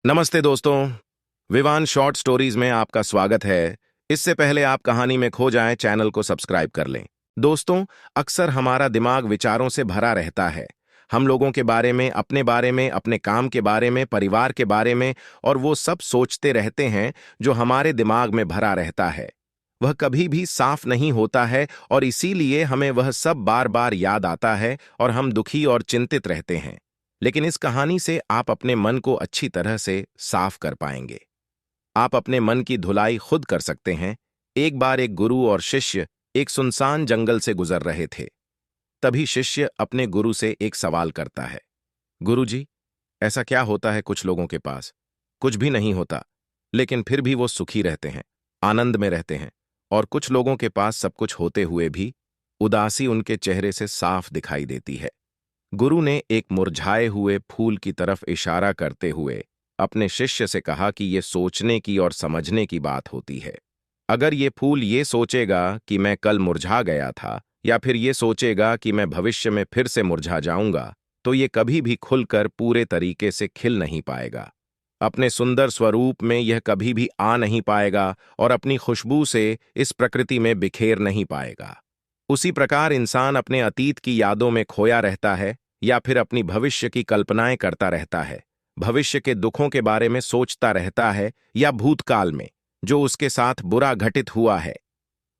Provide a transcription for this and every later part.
नमस्ते दोस्तों। Vivaan short stories में आपका स्वागत है। इससे पहले आप कहानी में खो जाएं, चैनल को सब्सक्राइब कर लें। दोस्तों, अक्सर हमारा दिमाग विचारों से भरा रहता है। हम लोगों के बारे में, अपने काम के बारे में, परिवार के बारे में, और वो सब सोचते रहते हैं जो हमारे दिमाग में भरा रहता है। वह कभी भी साफ नहीं होता है और इसीलिए हमें वह सब बार बार याद आता है और हम दुखी और चिंतित रहते हैं। लेकिन इस कहानी से आप अपने मन को अच्छी तरह से साफ कर पाएंगे। आप अपने मन की धुलाई खुद कर सकते हैं। एक बार एक गुरु और शिष्य एक सुनसान जंगल से गुजर रहे थे। तभी शिष्य अपने गुरु से एक सवाल करता है। गुरुजी, ऐसा क्या होता है कुछ लोगों के पास कुछ भी नहीं होता, लेकिन फिर भी वो सुखी रहते हैं, आनंद में रहते हैं, और कुछ लोगों के पास सब कुछ होते हुए भी उदासी उनके चेहरे से साफ दिखाई देती है। गुरु ने एक मुरझाए हुए फूल की तरफ इशारा करते हुए अपने शिष्य से कहा कि ये सोचने की और समझने की बात होती है। अगर ये फूल ये सोचेगा कि मैं कल मुरझा गया था, या फिर ये सोचेगा कि मैं भविष्य में फिर से मुरझा जाऊंगा, तो ये कभी भी खुलकर पूरे तरीके से खिल नहीं पाएगा। अपने सुंदर स्वरूप में यह कभी भी आ नहीं पाएगा और अपनी खुशबू से इस प्रकृति में बिखेर नहीं पाएगा। उसी प्रकार इंसान अपने अतीत की यादों में खोया रहता है या फिर अपनी भविष्य की कल्पनाएं करता रहता है। भविष्य के दुखों के बारे में सोचता रहता है या भूतकाल में जो उसके साथ बुरा घटित हुआ है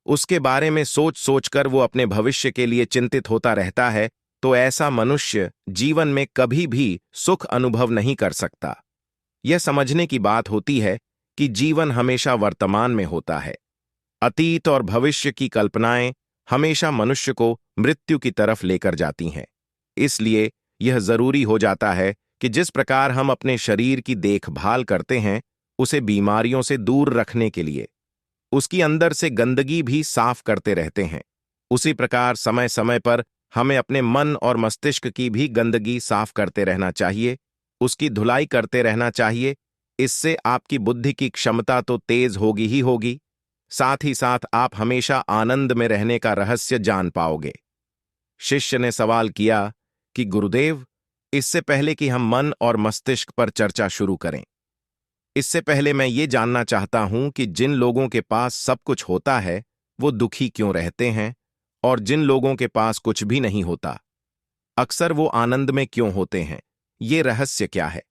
उसके बारे में सोच सोचकर वो अपने भविष्य के लिए चिंतित होता रहता है। तो ऐसा मनुष्य जीवन में कभी भी सुख अनुभव नहीं कर सकता। यह समझने की बात होती है कि जीवन हमेशा वर्तमान में होता है। अतीत और भविष्य की कल्पनाएं हमेशा मनुष्य को मृत्यु की तरफ लेकर जाती हैं। इसलिए यह जरूरी हो जाता है कि जिस प्रकार हम अपने शरीर की देखभाल करते हैं उसे बीमारियों से दूर रखने के लिए उसकी अंदर से गंदगी भी साफ करते रहते हैं, उसी प्रकार समय समय पर हमें अपने मन और मस्तिष्क की भी गंदगी साफ करते रहना चाहिए, उसकी धुलाई करते रहना चाहिए। इससे आपकी बुद्धि की क्षमता तो तेज होगी ही होगी, साथ ही साथ आप हमेशा आनंद में रहने का रहस्य जान पाओगे। शिष्य ने सवाल किया कि गुरुदेव, इससे पहले कि हम मन और मस्तिष्क पर चर्चा शुरू करें, इससे पहले मैं ये जानना चाहता हूं कि जिन लोगों के पास सब कुछ होता है वो दुखी क्यों रहते हैं, और जिन लोगों के पास कुछ भी नहीं होता अक्सर वो आनंद में क्यों होते हैं। ये रहस्य क्या है,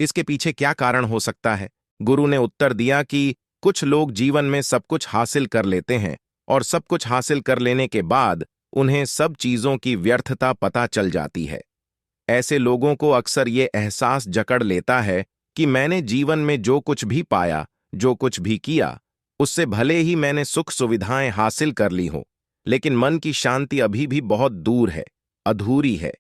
इसके पीछे क्या कारण हो सकता है। गुरु ने उत्तर दिया कि कुछ लोग जीवन में सब कुछ हासिल कर लेते हैं और सब कुछ हासिल कर लेने के बाद उन्हें सब चीजों की व्यर्थता पता चल जाती है। ऐसे लोगों को अक्सर ये एहसास जकड़ लेता है कि मैंने जीवन में जो कुछ भी पाया, जो कुछ भी किया, उससे भले ही मैंने सुख सुविधाएं हासिल कर ली हो, लेकिन मन की शांति अभी भी बहुत दूर है, अधूरी है।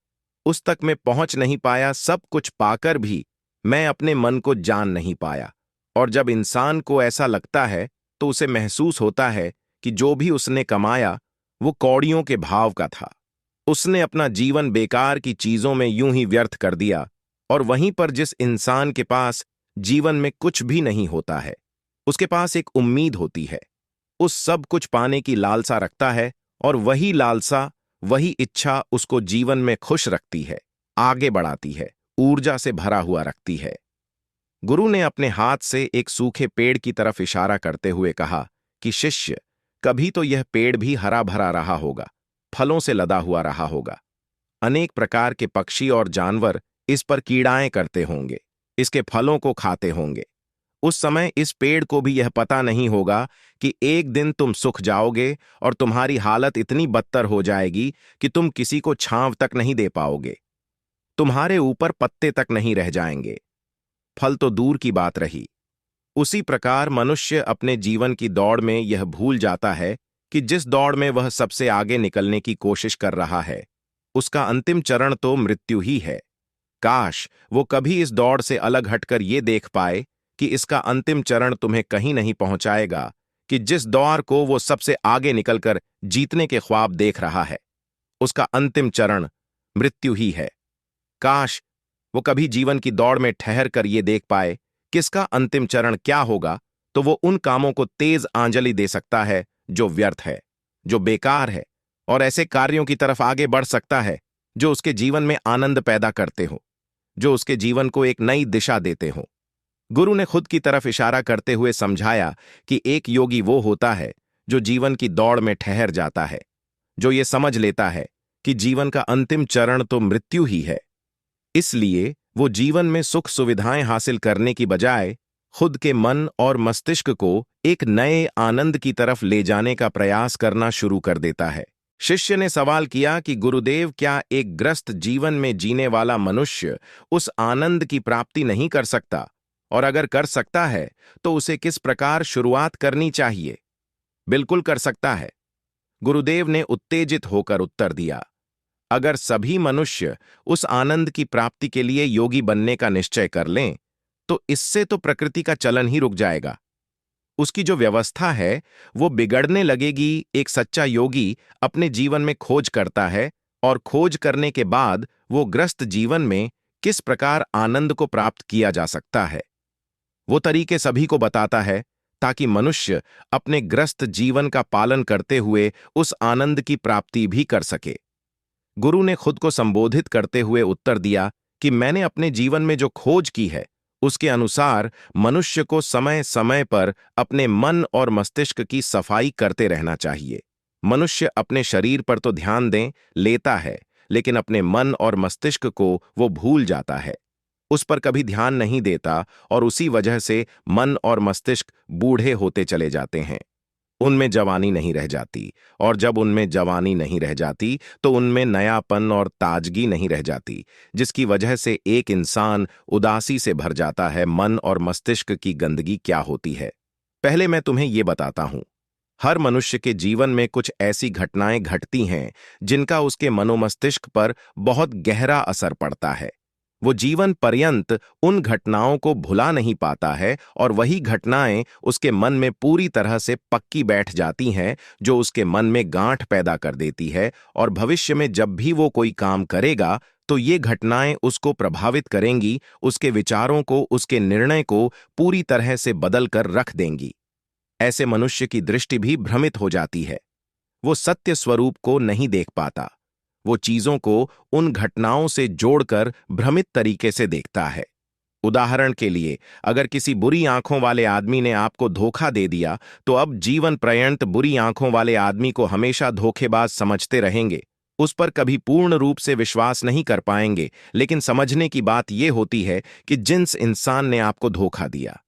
उस तक मैं पहुंच नहीं पाया। सब कुछ पाकर भी मैं अपने मन को जान नहीं पाया। और जब इंसान को ऐसा लगता है तो उसे महसूस होता है कि जो भी उसने कमाया वो कौड़ियों के भाव का था। उसने अपना जीवन बेकार की चीजों में यूं ही व्यर्थ कर दिया। और वहीं पर जिस इंसान के पास जीवन में कुछ भी नहीं होता है उसके पास एक उम्मीद होती है, उस सब कुछ पाने की लालसा रखता है, और वही लालसा, वही इच्छा उसको जीवन में खुश रखती है, आगे बढ़ाती है, ऊर्जा से भरा हुआ रखती है। गुरु ने अपने हाथ से एक सूखे पेड़ की तरफ इशारा करते हुए कहा कि शिष्य, कभी तो यह पेड़ भी हरा भरा रहा होगा, फलों से लदा हुआ रहा होगा। अनेक प्रकार के पक्षी और जानवर इस पर कीड़ाएं करते होंगे, इसके फलों को खाते होंगे। उस समय इस पेड़ को भी यह पता नहीं होगा कि एक दिन तुम सूख जाओगे और तुम्हारी हालत इतनी बदतर हो जाएगी कि तुम किसी को छांव तक नहीं दे पाओगे, तुम्हारे ऊपर पत्ते तक नहीं रह जाएंगे, फल तो दूर की बात रही। उसी प्रकार मनुष्य अपने जीवन की दौड़ में यह भूल जाता है कि जिस दौड़ में वह सबसे आगे निकलने की कोशिश कर रहा है उसका अंतिम चरण तो मृत्यु ही है। काश वो कभी इस दौड़ से अलग हटकर ये देख पाए कि इसका अंतिम चरण तुम्हें कहीं नहीं पहुंचाएगा, कि जिस दौर को वो सबसे आगे निकलकर जीतने के ख्वाब देख रहा है उसका अंतिम चरण मृत्यु ही है। काश वो कभी जीवन की दौड़ में ठहर कर ये देख पाए कि इसका अंतिम चरण क्या होगा, तो वो उन कामों को तेज आंजलि दे सकता है जो व्यर्थ है, जो बेकार है, और ऐसे कार्यों की तरफ आगे बढ़ सकता है जो उसके जीवन में आनंद पैदा करते हो, जो उसके जीवन को एक नई दिशा देते हो। गुरु ने खुद की तरफ इशारा करते हुए समझाया कि एक योगी वो होता है जो जीवन की दौड़ में ठहर जाता है, जो ये समझ लेता है कि जीवन का अंतिम चरण तो मृत्यु ही है। इसलिए वो जीवन में सुख सुविधाएं हासिल करने की बजाय खुद के मन और मस्तिष्क को एक नए आनंद की तरफ ले जाने का प्रयास करना शुरू कर देता है। शिष्य ने सवाल किया कि गुरुदेव, क्या एक ग्रस्त जीवन में जीने वाला मनुष्य उस आनंद की प्राप्ति नहीं कर सकता, और अगर कर सकता है तो उसे किस प्रकार शुरुआत करनी चाहिए? बिल्कुल कर सकता है, गुरुदेव ने उत्तेजित होकर उत्तर दिया। अगर सभी मनुष्य उस आनंद की प्राप्ति के लिए योगी बनने का निश्चय कर लें, तो इससे तो प्रकृति का चलन ही रुक जाएगा। उसकी जो व्यवस्था है वो बिगड़ने लगेगी। एक सच्चा योगी अपने जीवन में खोज करता है, और खोज करने के बाद वो ग्रस्त जीवन में किस प्रकार आनंद को प्राप्त किया जा सकता है, वो तरीके सभी को बताता है, ताकि मनुष्य अपने ग्रस्त जीवन का पालन करते हुए उस आनंद की प्राप्ति भी कर सके। गुरु ने खुद को संबोधित करते हुए उत्तर दिया कि मैंने अपने जीवन में जो खोज की है उसके अनुसार मनुष्य को समय समय पर अपने मन और मस्तिष्क की सफाई करते रहना चाहिए। मनुष्य अपने शरीर पर तो ध्यान दें लेता है, लेकिन अपने मन और मस्तिष्क को वो भूल जाता है, उस पर कभी ध्यान नहीं देता, और उसी वजह से मन और मस्तिष्क बूढ़े होते चले जाते हैं। उनमें जवानी नहीं रह जाती, और जब उनमें जवानी नहीं रह जाती तो उनमें नयापन और ताजगी नहीं रह जाती, जिसकी वजह से एक इंसान उदासी से भर जाता है। मन और मस्तिष्क की गंदगी क्या होती है, पहले मैं तुम्हें ये बताता हूं। हर मनुष्य के जीवन में कुछ ऐसी घटनाएं घटती हैं जिनका उसके मनोमस्तिष्क पर बहुत गहरा असर पड़ता है। वो जीवन पर्यंत उन घटनाओं को भुला नहीं पाता है, और वही घटनाएं उसके मन में पूरी तरह से पक्की बैठ जाती हैं, जो उसके मन में गांठ पैदा कर देती है, और भविष्य में जब भी वो कोई काम करेगा तो ये घटनाएं उसको प्रभावित करेंगी, उसके विचारों को, उसके निर्णय को पूरी तरह से बदल कर रख देंगी। ऐसे मनुष्य की दृष्टि भी भ्रमित हो जाती है। वो सत्य स्वरूप को नहीं देख पाता, वो चीजों को उन घटनाओं से जोड़कर भ्रमित तरीके से देखता है। उदाहरण के लिए, अगर किसी बुरी आंखों वाले आदमी ने आपको धोखा दे दिया, तो अब जीवन पर्यंत बुरी आंखों वाले आदमी को हमेशा धोखेबाज समझते रहेंगे, उस पर कभी पूर्ण रूप से विश्वास नहीं कर पाएंगे। लेकिन समझने की बात यह होती है कि जिस इंसान ने आपको धोखा दिया,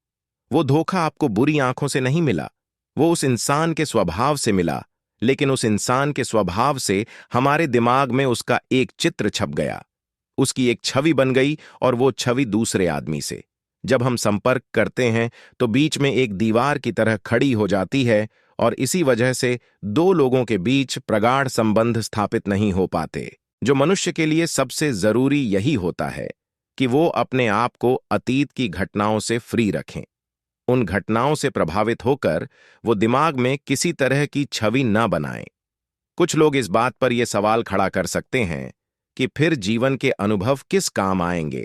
वो धोखा आपको बुरी आंखों से नहीं मिला, वो उस इंसान के स्वभाव से मिला। लेकिन उस इंसान के स्वभाव से हमारे दिमाग में उसका एक चित्र छप गया, उसकी एक छवि बन गई, और वो छवि दूसरे आदमी से जब हम संपर्क करते हैं तो बीच में एक दीवार की तरह खड़ी हो जाती है, और इसी वजह से दो लोगों के बीच प्रगाढ़ संबंध स्थापित नहीं हो पाते। जो मनुष्य के लिए सबसे जरूरी यही होता है कि वो अपने आप को अतीत की घटनाओं से फ्री रखें। उन घटनाओं से प्रभावित होकर वो दिमाग में किसी तरह की छवि न बनाएं। कुछ लोग इस बात पर यह सवाल खड़ा कर सकते हैं कि फिर जीवन के अनुभव किस काम आएंगे,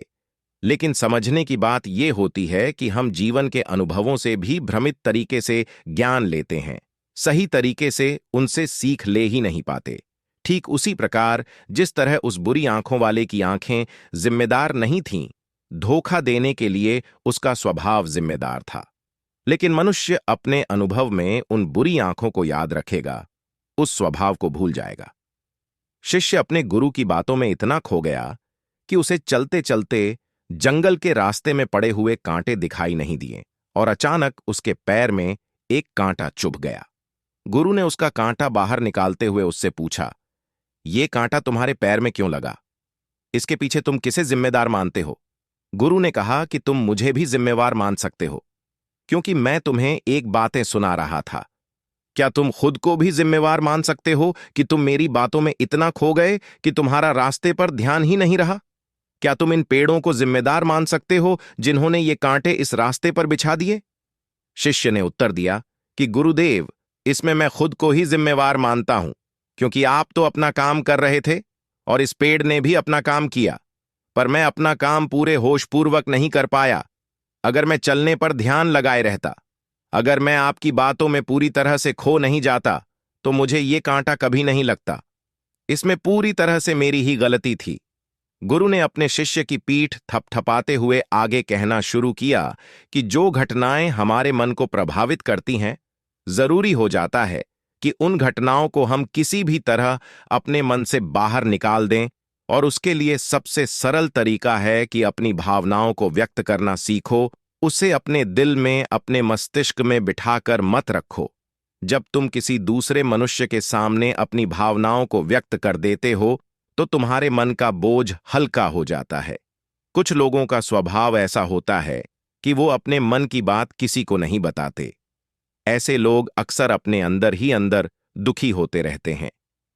लेकिन समझने की बात यह होती है कि हम जीवन के अनुभवों से भी भ्रमित तरीके से ज्ञान लेते हैं, सही तरीके से उनसे सीख ले ही नहीं पाते। ठीक उसी प्रकार जिस तरह उस बुरी आंखों वाले की आंखें जिम्मेदार नहीं थीं, धोखा देने के लिए उसका स्वभाव जिम्मेदार था। लेकिन मनुष्य अपने अनुभव में उन बुरी आंखों को याद रखेगा, उस स्वभाव को भूल जाएगा। शिष्य अपने गुरु की बातों में इतना खो गया कि उसे चलते चलते जंगल के रास्ते में पड़े हुए कांटे दिखाई नहीं दिए, और अचानक उसके पैर में एक कांटा चुभ गया। गुरु ने उसका कांटा बाहर निकालते हुए उससे पूछा, ये कांटा तुम्हारे पैर में क्यों लगा? इसके पीछे तुम किसे जिम्मेदार मानते हो? गुरु ने कहा कि तुम मुझे भी जिम्मेवार मान सकते हो, क्योंकि मैं तुम्हें एक बातें सुना रहा था। क्या तुम खुद को भी जिम्मेवार मान सकते हो कि तुम मेरी बातों में इतना खो गए कि तुम्हारा रास्ते पर ध्यान ही नहीं रहा? क्या तुम इन पेड़ों को जिम्मेदार मान सकते हो जिन्होंने ये कांटे इस रास्ते पर बिछा दिए? शिष्य ने उत्तर दिया कि गुरुदेव, इसमें मैं खुद को ही जिम्मेवार मानता हूं, क्योंकि आप तो अपना काम कर रहे थे और इस पेड़ ने भी अपना काम किया, पर मैं अपना काम पूरे होशपूर्वक नहीं कर पाया। अगर मैं चलने पर ध्यान लगाए रहता, अगर मैं आपकी बातों में पूरी तरह से खो नहीं जाता, तो मुझे ये कांटा कभी नहीं लगता। इसमें पूरी तरह से मेरी ही गलती थी। गुरु ने अपने शिष्य की पीठ थपथपाते हुए आगे कहना शुरू किया कि जो घटनाएं हमारे मन को प्रभावित करती हैं, जरूरी हो जाता है कि उन घटनाओं को हम किसी भी तरह अपने मन से बाहर निकाल दें, और उसके लिए सबसे सरल तरीका है कि अपनी भावनाओं को व्यक्त करना सीखो। उसे अपने दिल में, अपने मस्तिष्क में बिठाकर मत रखो। जब तुम किसी दूसरे मनुष्य के सामने अपनी भावनाओं को व्यक्त कर देते हो तो तुम्हारे मन का बोझ हल्का हो जाता है। कुछ लोगों का स्वभाव ऐसा होता है कि वो अपने मन की बात किसी को नहीं बताते। ऐसे लोग अक्सर अपने अंदर ही अंदर दुखी होते रहते हैं,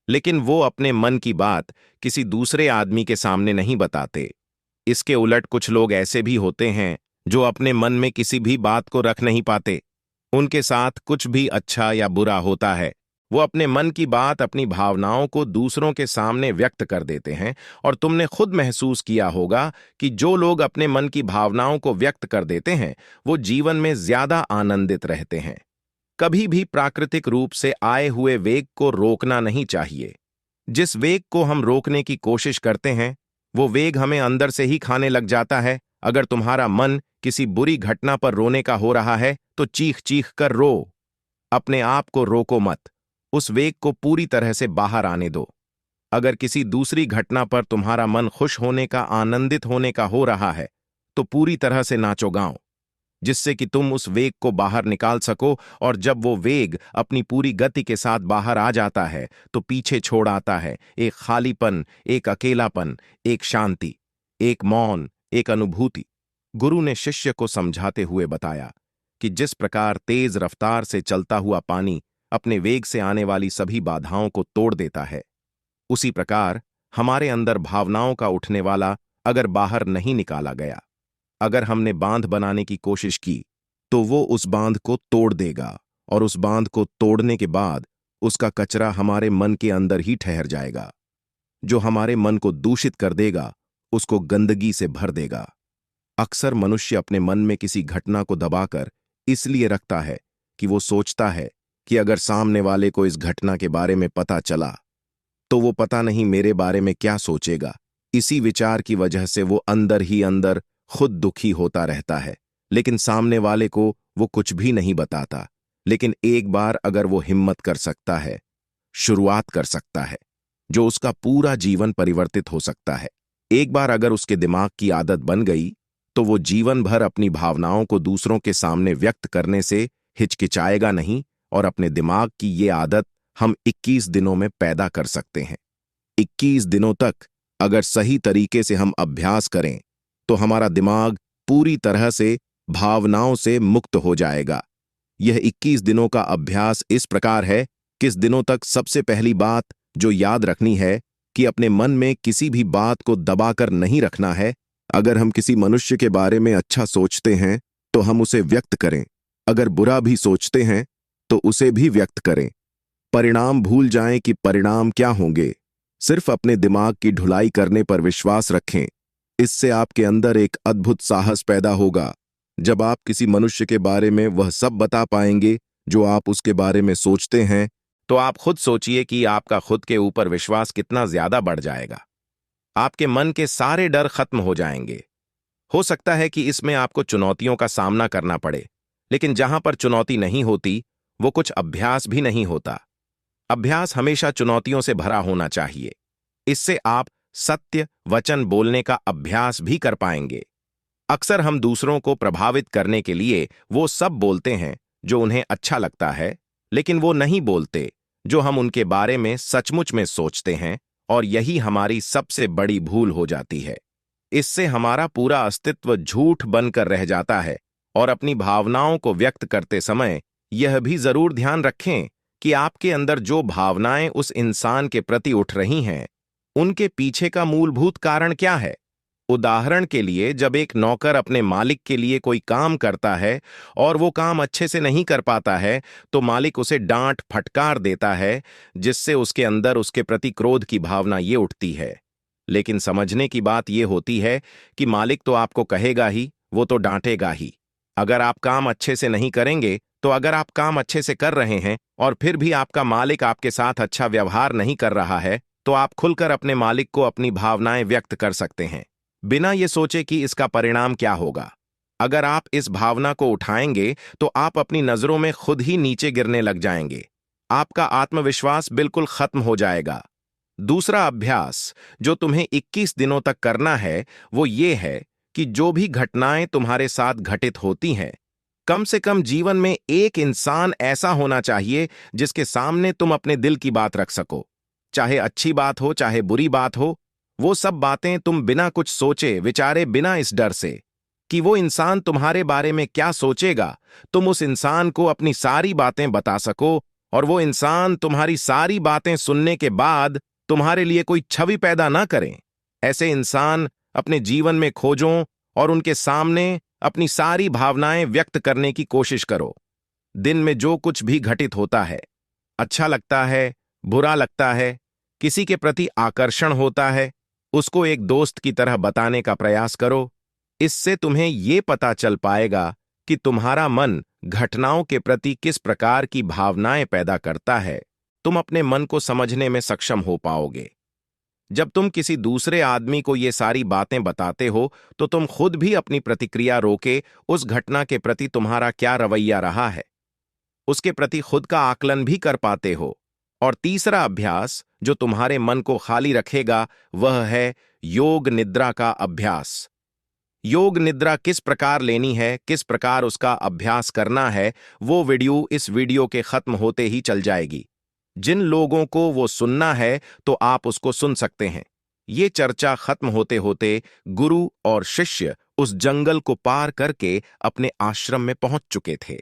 लेकिन वो अपने मन की बात किसी दूसरे आदमी के सामने नहीं बताते। इसके उलट कुछ लोग ऐसे भी होते हैं जो अपने मन में किसी भी बात को रख नहीं पाते। उनके साथ कुछ भी अच्छा या बुरा होता है, वो अपने मन की बात, अपनी भावनाओं को दूसरों के सामने व्यक्त कर देते हैं। और तुमने खुद महसूस किया होगा कि जो लोग अपने मन की भावनाओं को व्यक्त कर देते हैं वो जीवन में ज्यादा आनंदित रहते हैं। कभी भी प्राकृतिक रूप से आए हुए वेग को रोकना नहीं चाहिए। जिस वेग को हम रोकने की कोशिश करते हैं वो वेग हमें अंदर से ही खाने लग जाता है। अगर तुम्हारा मन किसी बुरी घटना पर रोने का हो रहा है तो चीख चीख कर रो। अपने आप को रोको मत, उस वेग को पूरी तरह से बाहर आने दो। अगर किसी दूसरी घटना पर तुम्हारा मन खुश होने का, आनंदित होने का हो रहा है तो पूरी तरह से नाचो गाओ, जिससे कि तुम उस वेग को बाहर निकाल सको। और जब वो वेग अपनी पूरी गति के साथ बाहर आ जाता है तो पीछे छोड़ आता है एक खालीपन, एक अकेलापन, एक शांति, एक मौन, एक अनुभूति। गुरु ने शिष्य को समझाते हुए बताया कि जिस प्रकार तेज रफ्तार से चलता हुआ पानी अपने वेग से आने वाली सभी बाधाओं को तोड़ देता है, उसी प्रकार हमारे अंदर भावनाओं का उठने वाला अगर बाहर नहीं निकाला गया, अगर हमने बांध बनाने की कोशिश की तो वो उस बांध को तोड़ देगा, और उस बांध को तोड़ने के बाद उसका कचरा हमारे मन के अंदर ही ठहर जाएगा, जो हमारे मन को दूषित कर देगा, उसको गंदगी से भर देगा। अक्सर मनुष्य अपने मन में किसी घटना को दबाकर इसलिए रखता है कि वो सोचता है कि अगर सामने वाले को इस घटना के बारे में पता चला तो वो पता नहीं मेरे बारे में क्या सोचेगा। इसी विचार की वजह से वो अंदर ही अंदर खुद दुखी होता रहता है, लेकिन सामने वाले को वो कुछ भी नहीं बताता। लेकिन एक बार अगर वो हिम्मत कर सकता है, शुरुआत कर सकता है, जो उसका पूरा जीवन परिवर्तित हो सकता है। एक बार अगर उसके दिमाग की आदत बन गई तो वो जीवन भर अपनी भावनाओं को दूसरों के सामने व्यक्त करने से हिचकिचाएगा नहीं। और अपने दिमाग की ये आदत हम 21 दिनों में पैदा कर सकते हैं। 21 दिनों तक अगर सही तरीके से हम अभ्यास करें तो हमारा दिमाग पूरी तरह से भावनाओं से मुक्त हो जाएगा। यह 21 दिनों का अभ्यास इस प्रकार है कि इस दिनों तक सबसे पहली बात जो याद रखनी है कि अपने मन में किसी भी बात को दबाकर नहीं रखना है। अगर हम किसी मनुष्य के बारे में अच्छा सोचते हैं तो हम उसे व्यक्त करें, अगर बुरा भी सोचते हैं तो उसे भी व्यक्त करें। परिणाम भूल जाएं कि परिणाम क्या होंगे, सिर्फ अपने दिमाग की ढुलाई करने पर विश्वास रखें। इससे आपके अंदर एक अद्भुत साहस पैदा होगा। जब आप किसी मनुष्य के बारे में वह सब बता पाएंगे जो आप उसके बारे में सोचते हैं, तो आप खुद सोचिए कि आपका खुद के ऊपर विश्वास कितना ज्यादा बढ़ जाएगा। आपके मन के सारे डर खत्म हो जाएंगे। हो सकता है कि इसमें आपको चुनौतियों का सामना करना पड़े, लेकिन जहां पर चुनौती नहीं होती वो कुछ अभ्यास भी नहीं होता। अभ्यास हमेशा चुनौतियों से भरा होना चाहिए। इससे आप सत्य वचन बोलने का अभ्यास भी कर पाएंगे। अक्सर हम दूसरों को प्रभावित करने के लिए वो सब बोलते हैं जो उन्हें अच्छा लगता है, लेकिन वो नहीं बोलते जो हम उनके बारे में सचमुच में सोचते हैं, और यही हमारी सबसे बड़ी भूल हो जाती है। इससे हमारा पूरा अस्तित्व झूठ बनकर रह जाता है। और अपनी भावनाओं को व्यक्त करते समय यह भी जरूर ध्यान रखें कि आपके अंदर जो भावनाएं उस इंसान के प्रति उठ रही हैं, उनके पीछे का मूलभूत कारण क्या है। उदाहरण के लिए, जब एक नौकर अपने मालिक के लिए कोई काम करता है और वो काम अच्छे से नहीं कर पाता है तो मालिक उसे डांट फटकार देता है, जिससे उसके अंदर उसके प्रति क्रोध की भावना ये उठती है। लेकिन समझने की बात ये होती है कि मालिक तो आपको कहेगा ही, वो तो डांटेगा ही। अगर आप काम अच्छे से नहीं करेंगे तो अगर आप काम अच्छे से कर रहे हैं और फिर भी आपका मालिक आपके साथ अच्छा व्यवहार नहीं कर रहा है तो आप खुलकर अपने मालिक को अपनी भावनाएं व्यक्त कर सकते हैं, बिना ये सोचे कि इसका परिणाम क्या होगा। अगर आप इस भावना को उठाएंगे तो आप अपनी नजरों में खुद ही नीचे गिरने लग जाएंगे। आपका आत्मविश्वास बिल्कुल खत्म हो जाएगा। दूसरा अभ्यास जो तुम्हें 21 दिनों तक करना है वो ये है कि जो भी घटनाएं तुम्हारे साथ घटित होती हैं, कम से कम जीवन में एक इंसान ऐसा होना चाहिए जिसके सामने तुम अपने दिल की बात रख सको। चाहे अच्छी बात हो चाहे बुरी बात हो, वो सब बातें तुम बिना कुछ सोचे विचारे, बिना इस डर से कि वो इंसान तुम्हारे बारे में क्या सोचेगा, तुम उस इंसान को अपनी सारी बातें बता सको और वो इंसान तुम्हारी सारी बातें सुनने के बाद तुम्हारे लिए कोई छवि पैदा ना करें। ऐसे इंसान अपने जीवन में खोजो और उनके सामने अपनी सारी भावनाएं व्यक्त करने की कोशिश करो। दिन में जो कुछ भी घटित होता है, अच्छा लगता है, बुरा लगता है, किसी के प्रति आकर्षण होता है, उसको एक दोस्त की तरह बताने का प्रयास करो। इससे तुम्हें ये पता चल पाएगा कि तुम्हारा मन घटनाओं के प्रति किस प्रकार की भावनाएं पैदा करता है। तुम अपने मन को समझने में सक्षम हो पाओगे। जब तुम किसी दूसरे आदमी को ये सारी बातें बताते हो तो तुम खुद भी अपनी प्रतिक्रिया रोके उस घटना के प्रति तुम्हारा क्या रवैया रहा है, उसके प्रति खुद का आकलन भी कर पाते हो। और तीसरा अभ्यास जो तुम्हारे मन को खाली रखेगा वह है योग निद्रा का अभ्यास। योग निद्रा किस प्रकार लेनी है, किस प्रकार उसका अभ्यास करना है, वो वीडियो इस वीडियो के खत्म होते ही चल जाएगी। जिन लोगों को वो सुनना है तो आप उसको सुन सकते हैं। ये चर्चा खत्म होते होते गुरु और शिष्य उस जंगल को पार करके अपने आश्रम में पहुंच चुके थे।